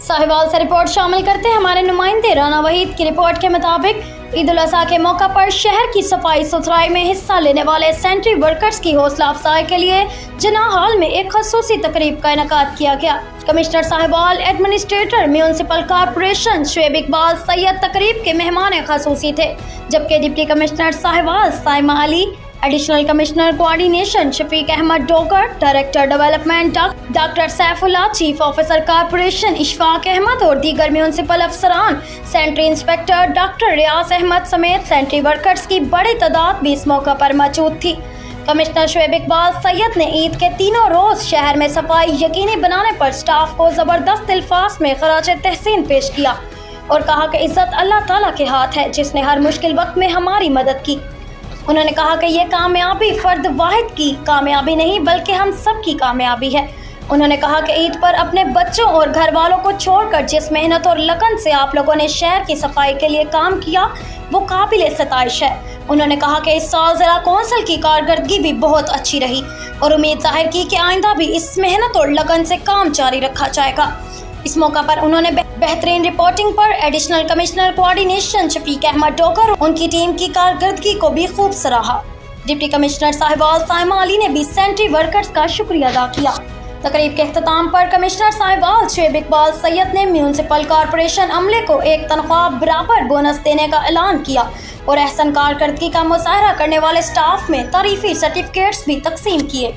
साहिवाल से रिपोर्ट शामिल करते हैं हमारे नुमाइंदे राना वहीद की रिपोर्ट के मुताबिक ईद उल अज़हा के मौका पर शहर की सफाई सुथराई में हिस्सा लेने वाले सेंट्री वर्कर्स की हौसला अफजाई के लिए जिन्ना हॉल में एक खसूसी तकरीब का इनेकाद किया गया। Commissioner Sahiwal, administrator municipal corporation Shoaib Iqbal Syed तकरीब के मेहमान खसूसी थे, जबकि deputy commissioner Sahiwal Saima Ali, additional commissioner coordination Shafiq Ahmed Dogar, director development doctor Saifullah, chief officer corporation Ishfaq Ahmed और दीगर म्यूनसिपल अफसरान, sanitary inspector doctor Riaz Ahmed समेत सेंट्री वर्कर्स की बड़ी तादाद भी इस मौका पर मौजूद थी। कमिश्नर शुएब इकबाल सैयद ने ईद के तीनों रोज शहर में सफाई यकीनी बनाने पर स्टाफ को जबरदस्त अल्फाज में खराज तहसीन पेश किया और कहा कि इज्जत अल्लाह ताला के हाथ है, जिसने हर मुश्किल वक्त में हमारी मदद की। उन्होंने कहा कि ये कामयाबी फर्द वाहिद की कामयाबी नहीं बल्कि हम सब की कामयाबी है। उन्होंने कहा कि ईद पर अपने बच्चों और घर वालों को छोड़कर जिस मेहनत और लगन से आप लोगों ने शहर की सफाई के लिए काम किया वो काबिल सताइश है। उन्होंने कहा कि इस साल ज़िला कौंसिल की कारकर्दगी भी बहुत अच्छी रही और उम्मीद जाहिर की कि आइंदा भी इस मेहनत और लगन से काम जारी रखा जाएगा। इस मौका पर उन्होंने बेहतरीन रिपोर्टिंग पर additional commissioner coordination Shafiq Ahmed Dogar उनकी टीम की कारकर्दगी को भी खूब सराहा। डिप्टी कमिश्नर साहिवाल साइमा अली ने भी सेंट्री वर्कर्स का शुक्रिया अदा किया। तकरीब के अख्ताम पर कमिश्नर साहिवाल शुएब इकबाल सैयद ने म्यूनसिपल कॉरपोरेशन अमले को एक तनख्वाह बराबर बोनस देने का ऐलान किया और एहसन कारकर्दगी का मुजाहरा करने वाले स्टाफ में तारीफी सर्टिफिकेट्स भी तकसीम किए।